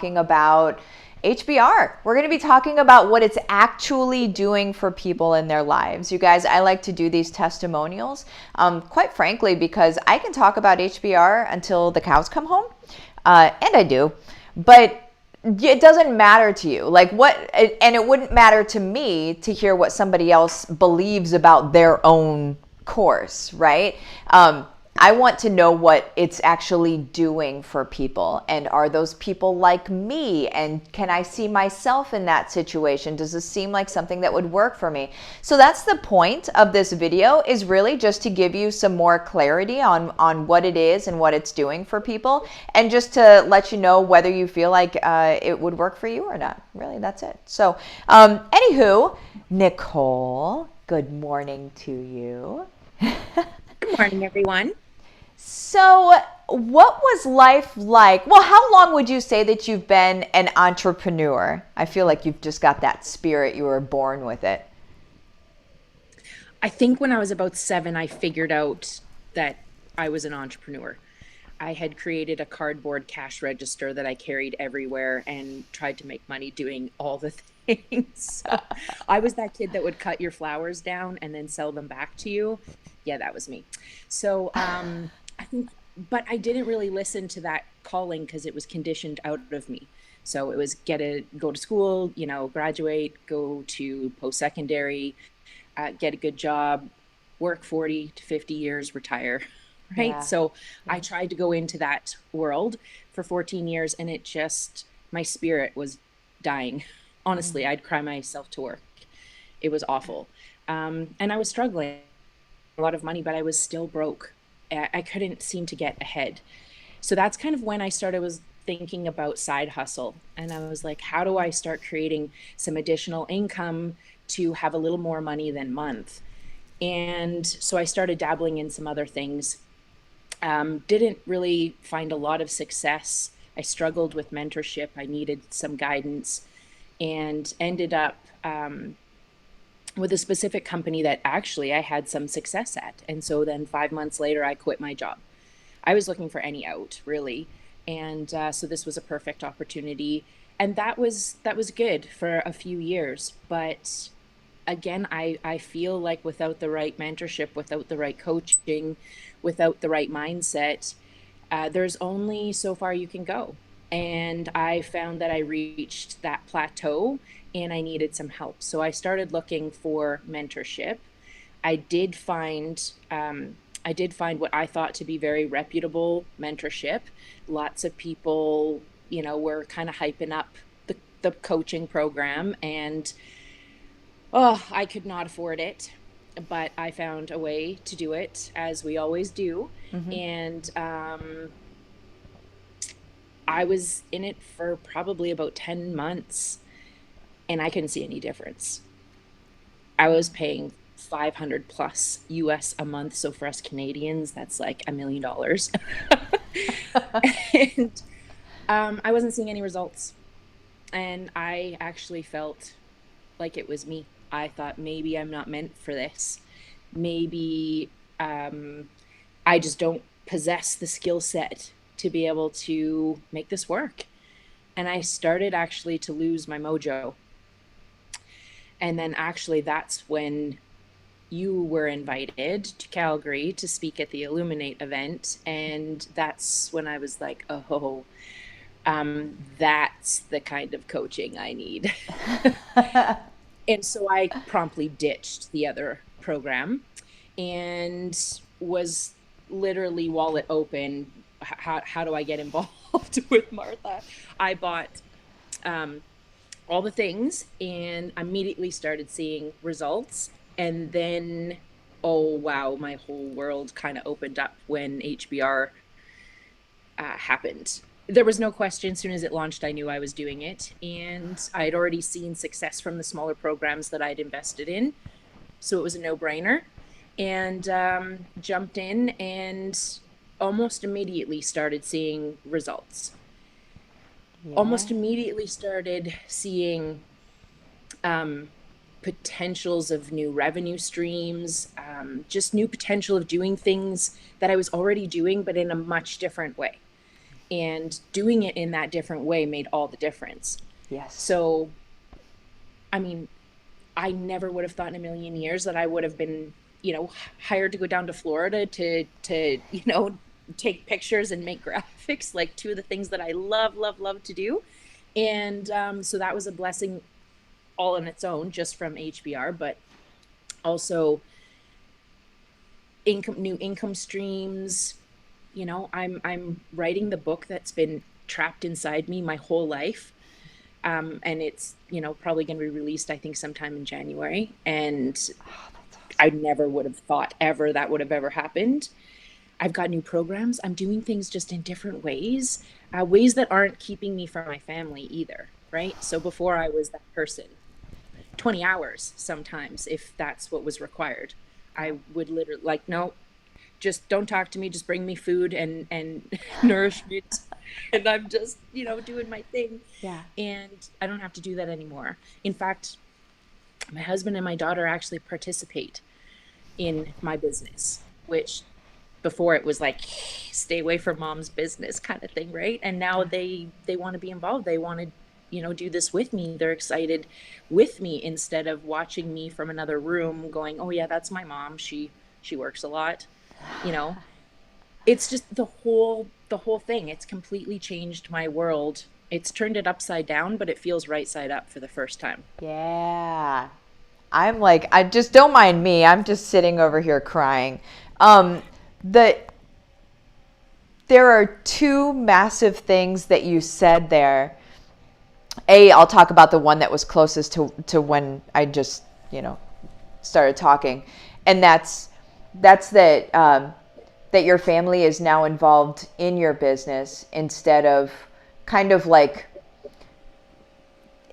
talking about HBR. We're going to be talking about what it's actually doing for people in their lives. You guys, I like to do these testimonials, quite frankly, because I can talk about HBR until the cows come home, and I do, but it doesn't matter to you. And it wouldn't matter to me to hear what somebody else believes about their own course, right? I want to know what it's actually doing for people. And are those people like me? And can I see myself in that situation? Does this seem like something that would work for me? So that's the point of this video, is really just to give you some more clarity on what it is and what it's doing for people. And just to let you know whether you feel like it would work for you or not. Really, that's it. So anywho, Nicole, good morning to you. Good morning, everyone. So, what was life like? Well, how long would you say that you've been an entrepreneur? I feel like you've just got that spirit. You were born with it. I think when I was about 7, I figured out that I was an entrepreneur. I had created a cardboard cash register that I carried everywhere and tried to make money doing all the things. So I was that kid that would cut your flowers down and then sell them back to you. Yeah, that was me. So I think, but I didn't really listen to that calling because it was conditioned out of me. So it was go to school, graduate, go to post-secondary, get a good job, work 40 to 50 years, retire, right? Yeah. So I tried to go into that world for 14 years and my spirit was dying. Honestly, I'd cry myself to work. It was awful. And I was struggling a lot of money, but I was still broke. I couldn't seem to get ahead. So that's kind of when I was thinking about side hustle. And I was like, how do I start creating some additional income to have a little more money than month? And so I started dabbling in some other things. Didn't really find a lot of success. I struggled with mentorship. I needed some guidance and ended up with a specific company that actually I had some success at. And so then 5 months later, I quit my job. I was looking for any out, really. And so this was a perfect opportunity. And that was good for a few years. But again, I feel like without the right mentorship, without the right coaching, without the right mindset, there's only so far you can go. And I found that I reached that plateau and I needed some help. So I started looking for mentorship. I did find what I thought to be very reputable mentorship. Lots of people, were kind of hyping up the coaching program, and I could not afford it, but I found a way to do it, as we always do. Mm-hmm. And I was in it for probably about 10 months and I couldn't see any difference. I was paying 500 plus US a month. So for us Canadians, that's like $1 million. And I wasn't seeing any results. And I actually felt like it was me. I thought maybe I'm not meant for this. Maybe I just don't possess the skill set to be able to make this work. And I started actually to lose my mojo. And then actually that's when you were invited to Calgary to speak at the Illuminate event. And that's when I was like, oh, that's the kind of coaching I need. And so I promptly ditched the other program and was literally wallet open. How do I get involved with Martha? I bought all the things and immediately started seeing results. And then, oh, wow, my whole world kind of opened up when HBR happened. There was no question. As soon as it launched, I knew I was doing it. And I had already seen success from the smaller programs that I'd invested in. So it was a no-brainer. And jumped in and almost immediately started seeing results. Yeah. Almost immediately started seeing potentials of new revenue streams, just new potential of doing things that I was already doing, but in a much different way. And doing it in that different way made all the difference. Yes. So, I mean, I never would have thought in a million years that I would have been, hired to go down to Florida to take pictures and make graphics, like two of the things that I love, love, love to do. And so that was a blessing all on its own, just from HBR, but also new income streams. I'm writing the book that's been trapped inside me my whole life. And it's, probably going to be released, I think, sometime in January. And I never would have thought ever that would have ever happened. I've got new programs. I'm doing things just in different ways, ways that aren't keeping me from my family either, right? So before I was that person, 20 hours sometimes, if that's what was required. I would literally no, just don't talk to me. Just bring me food and nourishment. And I'm just, doing my thing. Yeah. And I don't have to do that anymore. In fact, my husband and my daughter actually participate in my business, which before it was like, stay away from mom's business kind of thing, right? And now they want to be involved. They want to, do this with me. They're excited with me instead of watching me from another room going, oh yeah, that's my mom. She works a lot, It's just the whole thing. It's completely changed my world. It's turned it upside down, but it feels right side up for the first time. Yeah. I'm like, I just don't mind me. I'm just sitting over here crying. There are two massive things that you said there. I'll talk about the one that was closest to when I just, started talking. And that's that your family is now involved in your business instead of kind of like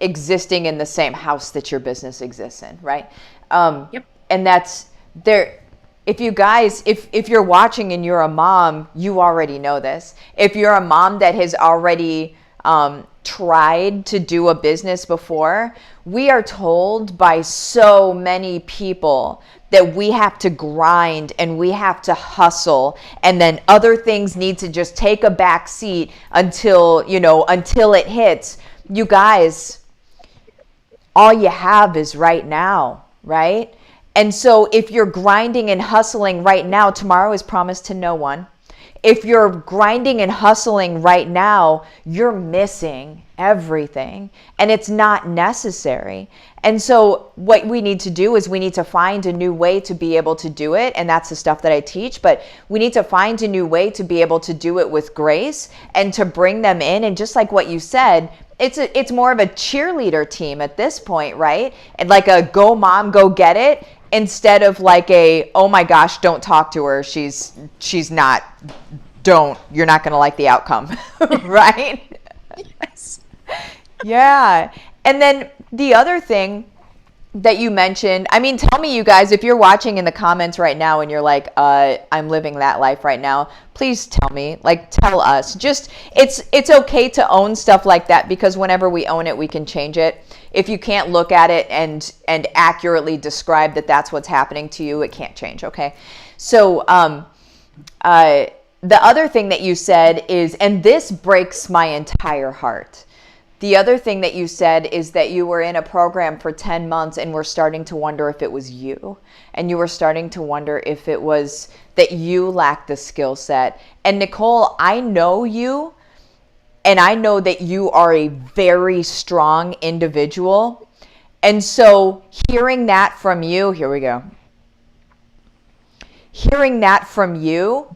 existing in the same house that your business exists in, right? Yep. And that's there. If you guys, if you're watching and you're a mom, you already know this. If you're a mom that has already tried to do a business before, we are told by so many people that we have to grind and we have to hustle, and then other things need to just take a back seat until it hits. You guys, all you have is right now, right? And so if you're grinding and hustling right now, tomorrow is promised to no one. If you're grinding and hustling right now, you're missing everything, and it's not necessary. And so what we need to do is we need to find a new way to be able to do it. And that's the stuff that I teach, but we need to find a new way to be able to do it with grace and to bring them in. And just like what you said, it's more of a cheerleader team at this point, right? And like a go mom, go get it, instead of like a, oh my gosh, don't talk to her. She's not, you're not going to like the outcome, right? Yes. Yeah. And then the other thing that you mentioned, I mean, tell me, you guys, if you're watching in the comments right now and you're like, I'm living that life right now, please tell me, like, tell us. Just, it's okay to own stuff like that, because whenever we own it, we can change it. If you can't look at it and accurately describe that that's what's happening to you, it can't change, okay? So the other thing that you said is, and this breaks my entire heart, the other thing that you said is that you were in a program for 10 months and were starting to wonder if it was you. And you were starting to wonder if it was that you lacked the skill set. And Nicole, I know you, and I know that you are a very strong individual. And so hearing that from you, here we go. Hearing that from you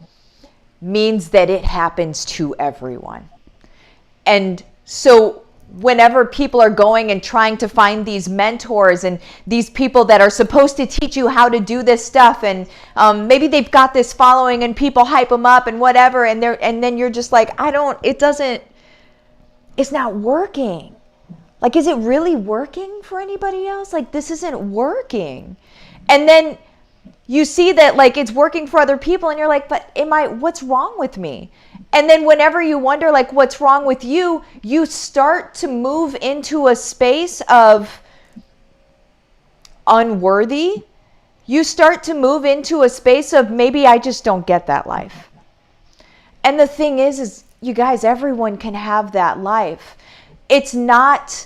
means that it happens to everyone. And so whenever people are going and trying to find these mentors and these people that are supposed to teach you how to do this stuff, and maybe they've got this following and people hype them up and whatever, and then you're just like, it's not working. Like, is it really working for anybody else? Like, this isn't working. And then you see that like it's working for other people, and you're like, but what's wrong with me? And then whenever you wonder like what's wrong with you, you start to move into a space of unworthy. You start to move into a space of maybe I just don't get that life. And the thing is you guys, everyone can have that life. It's not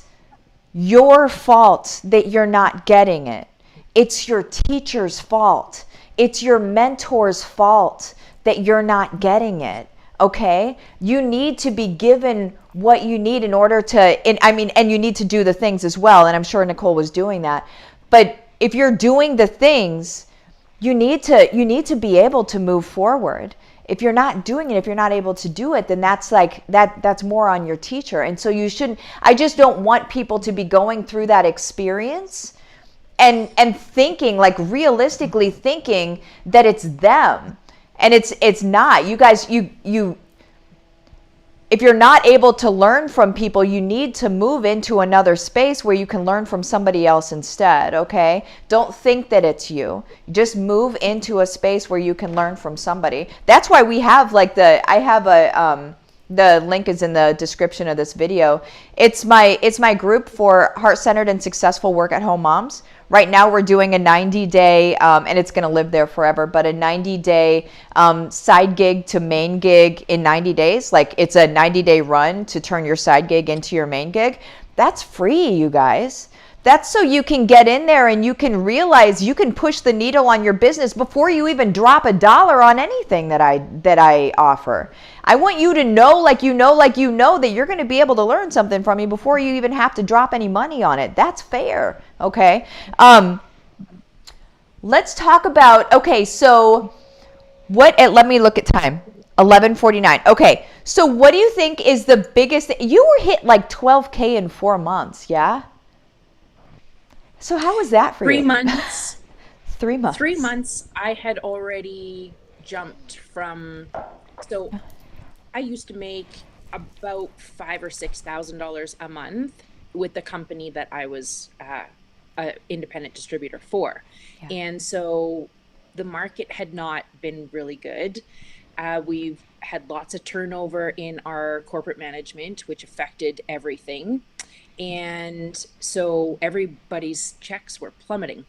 your fault that you're not getting it. It's your teacher's fault. It's your mentor's fault that you're not getting it. Okay? You need to be given what you need in order to, and you need to do the things as well. And I'm sure Nicole was doing that. But if you're doing the things, you need to be able to move forward. If you're not doing it, if you're not able to do it, then that's more on your teacher. And so you shouldn't, I just don't want people to be going through that experience and thinking, like realistically thinking that it's them. And it's not. You guys, you if you're not able to learn from people, you need to move into another space where you can learn from somebody else instead, okay? Don't think that it's you. Just move into a space where you can learn from somebody. That's why we have the link is in the description of this video. It's my group for heart-centered and successful work-at-home moms. Right now we're doing a 90-day, and it's going to live there forever, but a 90-day side gig to main gig in 90 days. Like it's a 90-day run to turn your side gig into your main gig. That's free, you guys. That's so you can get in there and you can realize you can push the needle on your business before you even drop $1 on anything that I offer. I want you to know, like you know that you're going to be able to learn something from me before you even have to drop any money on it. That's fair, okay? Let's talk about, okay, so let me look at time. 11:49. Okay, so what do you think is the biggest, you were hit like 12K in 4 months, yeah? So how was that for 3 you? months. 3 months. 3 months, I had already jumped from, so I used to make about $5,000 or $6,000 a month with the company that I was an independent distributor for. Yeah. And so the market had not been really good. We've had lots of turnover in our corporate management, which affected everything. And so everybody's checks were plummeting.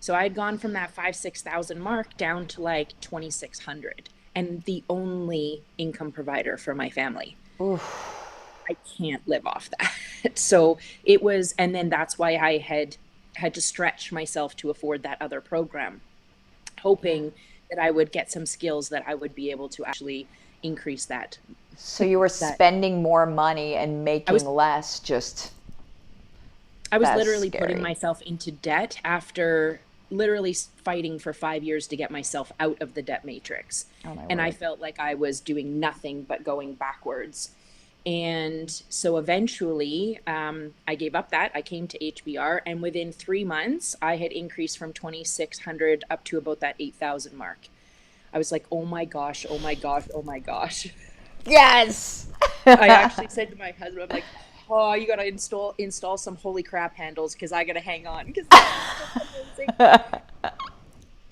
So I had gone from that 5,000-6,000 mark down to like 2,600, and the only income provider for my family. Oof. I can't live off that. So it was, and then that's why I had to stretch myself to afford that other program, hoping that I would get some skills that I would be able to actually increase that. So you were spending more money and making less, I was literally putting myself into debt after literally fighting for 5 years to get myself out of the debt matrix. And I felt like I was doing nothing but going backwards. And so eventually I gave up that. I came to HBR, and within 3 months, I had increased from 2,600 up to about that 8,000 mark. I was like, oh my gosh, oh my gosh, oh my gosh. Yes. I actually said to my husband, I'm like, oh, you got to install some holy crap handles because I got to hang on.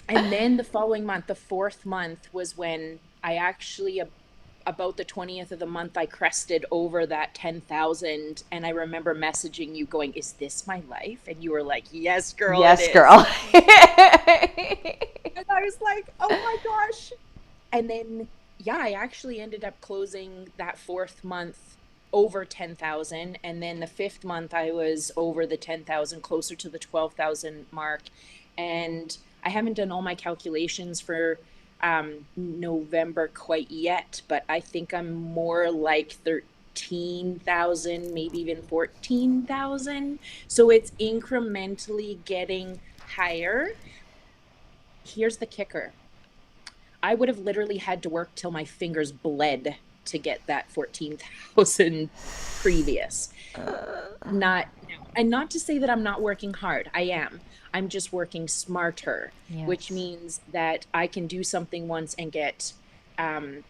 And then the following month, the 4th month, was when I actually, about the 20th of the month, I crested over that 10,000. And I remember messaging you going, is this my life? And you were like, yes, girl. Yes, girl. And I was like, oh my gosh. And then, yeah, I actually ended up closing that 4th month over 10,000. And then the 5th month, I was over the 10,000, closer to the 12,000 mark. And I haven't done all my calculations for November quite yet, but I think I'm more like 13,000, maybe even 14,000. So it's incrementally getting higher. Here's the kicker. I would have literally had to work till my fingers bled to get that 14,000 previous. Not to say that I'm not working hard. I am. I'm just working smarter, yes. Which means that I can do something once and get a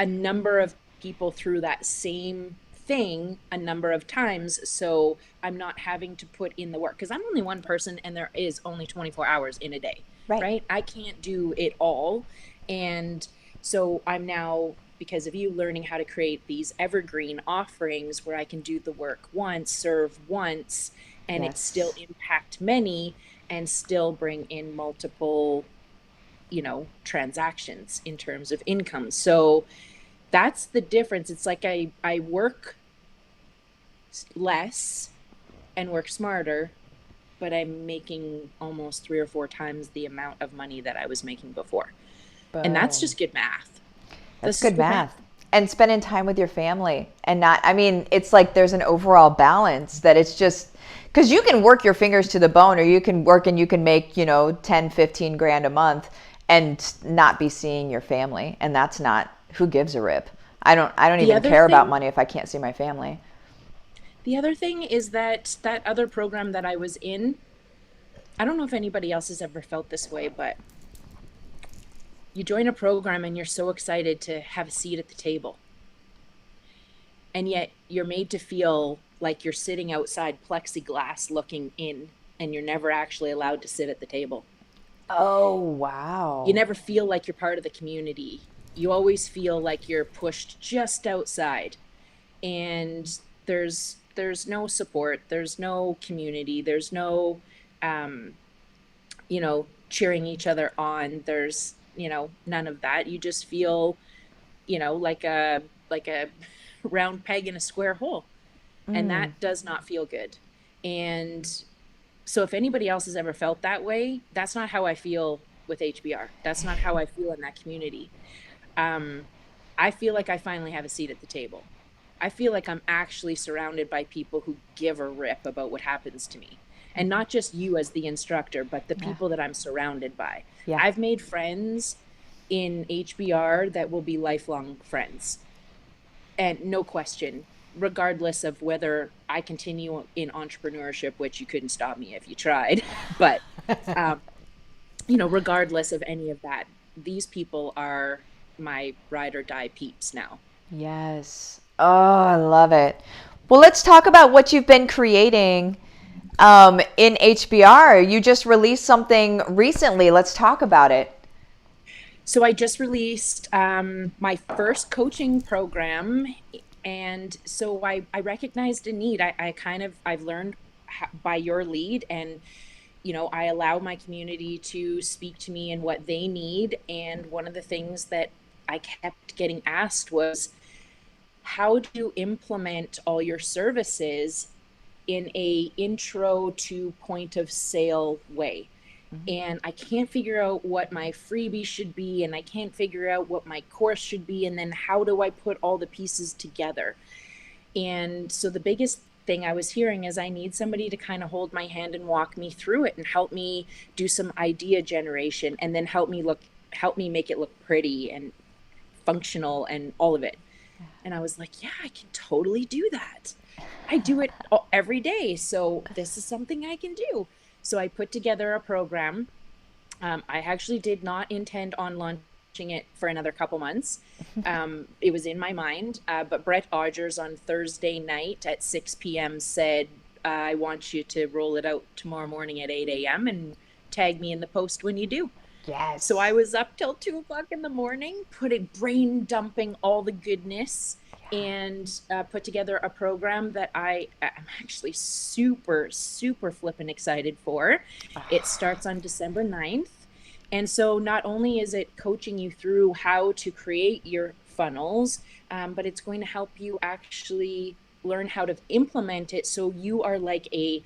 number of people through that same thing a number of times. So I'm not having to put in the work, because I'm only one person and there is only 24 hours in a day, right? I can't do it all. And so I'm now, because of you, learning how to create these evergreen offerings where I can do the work once, serve once, and yes. It still impact many and still bring in multiple, transactions in terms of income. So That's the difference. It's like I work less and work smarter, but I'm making almost 3 or 4 times the amount of money that I was making before. And that's Boom. just good math. That's This is good good math. math. And spending time with your family and not, I mean, it's like there's an overall balance that it's just, because you can work your fingers to the bone, or you can work and you can make, 10, 15 grand a month and not be seeing your family. And that's not, who gives a rip? I don't The even other care about thing, money if I can't see my family. the other thing is that that other program that I was in, I don't know if anybody else has ever felt this way, but you join a program and you're so excited to have a seat at the table. And yet you're made to feel like you're sitting outside plexiglass looking in, and you're never actually allowed to sit at the table. Oh, You wow. never feel like you're part of the community. You always feel like you're pushed just outside, and there's no support, there's no community, there's no um cheering each other on. There's none of that. You just feel like a round peg in a square hole, and Mm, that does not feel good. And so if anybody else has ever felt that way, that's not how I feel with HBR. That's not how I feel in that community. um I feel like I finally have a seat at the table. I feel like I'm actually surrounded by people who give a rip about what happens to me. And not just you as the instructor, but the yeah. people that I'm surrounded by. Yeah. I've made friends in HBR that will be lifelong friends. And no question, regardless of whether I continue in entrepreneurship, which you couldn't stop me if you tried, but um, regardless of any of that, these people are my ride or die peeps now. Yes. Oh, I love it. Well, let's talk about what you've been creating in HBR. You just released something recently. Let's talk about it. So I just released my first coaching program, and so I recognized a need. I've learned by your lead, and I allow my community to speak to me and what they need. And one of the things that I kept getting asked was, how do you implement all your services in a intro to point of sale way? And I can't figure out what my freebie should be, and I can't figure out what my course should be, and then how do I put all the pieces together? And so the biggest thing I was hearing is, I need somebody to kind of hold my hand and walk me through it and help me do some idea generation, and then help me make it look pretty and functional and all of it. And I was like, yeah, I can totally do that. I do it every day. So this is something I can do. So I put together a program. I actually did not intend on launching it for another couple months. It was in my mind, but Brett Odgers on Thursday night at 6 p.m. said, I want you to roll it out tomorrow morning at 8 a.m. and tag me in the post when you do. So I Yes. was up till 2 o'clock in the morning, brain dumping all the goodness, and put together a program that I am actually super, super flippin' excited for. It starts on December 9th. And so not only is it coaching you through how to create your funnels, but it's going to help you actually learn how to implement it, so you are like a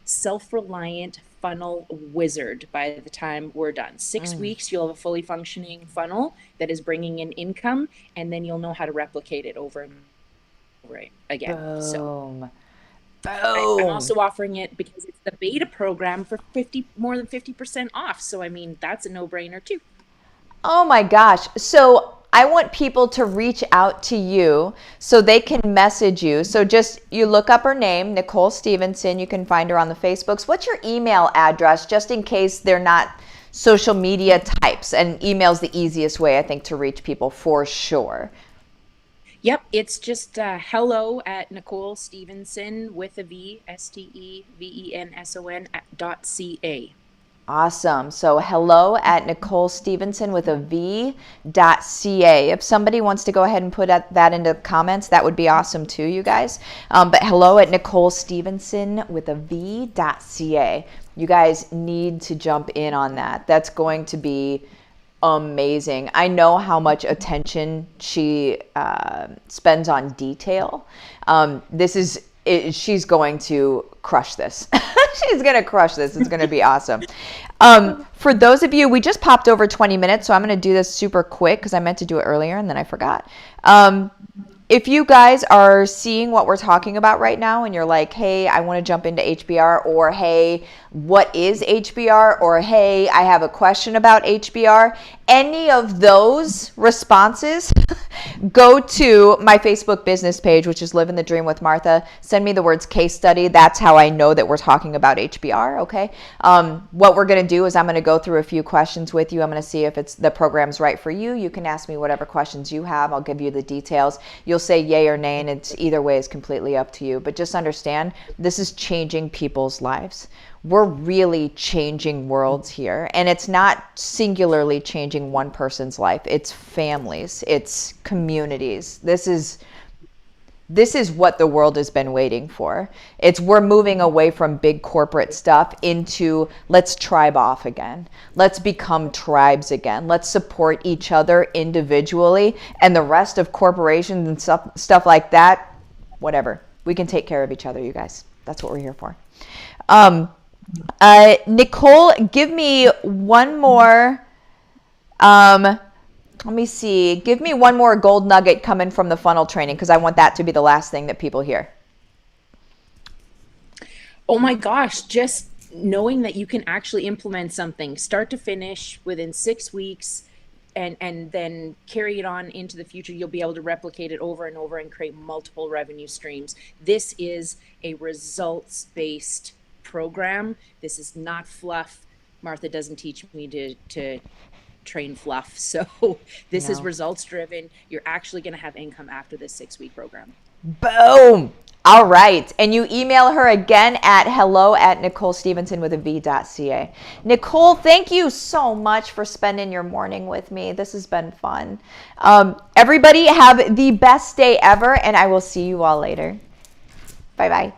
self-reliant funnel wizard by the time we're done. 6 weeks, you'll have a fully functioning funnel that is bringing in income, and then you'll know how to replicate it over and over again. So Boom. I'm Boom. also offering it because it's the beta program for more than 50% off. So I mean, that's a no-brainer too. Oh my gosh. So I want people to reach out to you so they can message you. So just you look up her name, Nicole Stevenson. You can find her on the Facebooks. What's your email address, just in case they're not social media types? And email's the easiest way, I think, to reach people for sure. Yep, it's just hello at Nicole Stevenson with a V, Stevenson .ca. Awesome. So hello at Nicole Stevenson with a V .ca. If somebody wants to go ahead and put that into comments, that would be awesome too, you guys. But hello at Nicole Stevenson with a V .ca. You guys need to jump in on that. That's going to be amazing. I know how much attention she spends on detail. She's going to crush this. She's going to crush this. It's going to be awesome. For those of you, we just popped over 20 minutes, so I'm going to do this super quick because I meant to do it earlier and then I forgot. If you guys are seeing what we're talking about right now and you're like, hey, I want to jump into HBR, or hey, what is HBR, or hey, I have a question about HBR, any of those responses, go to my Facebook business page, which is Livin the Dream with Martha. Send me the words case study. That's how I know that we're talking about HBR, okay? What we're going to do is I'm going to go through a few questions with you. I'm going to see if the program's right for you. You can ask me whatever questions you have. I'll give you the details. You'll say yay or nay, and it's either way is completely up to you. But just understand, this is changing people's lives. We're really changing worlds here. And it's not singularly changing one person's life. It's families. It's communities. This is what the world has been waiting for. We're moving away from big corporate stuff into let's tribe off again. Let's become tribes again. Let's support each other individually, and the rest of corporations and stuff like that, whatever. We can take care of each other, you guys. That's what we're here for. Nicole, give me one more. Let me see. Give me one more gold nugget coming from the funnel training, because I want that to be the last thing that people hear. Oh my gosh, just knowing that you can actually implement something start to finish within 6 weeks and then carry it on into the future. You'll be able to replicate it over and over and create multiple revenue streams. This is a results-based program. This is not fluff. Martha doesn't teach me to train fluff. So this is results driven. You're actually going to have income after this 6-week program. Boom. All right. And you email her again at hello@NicoleStevenson.ca. Nicole, thank you so much for spending your morning with me. This has been fun. Everybody have the best day ever, and I will see you all later. Bye-bye.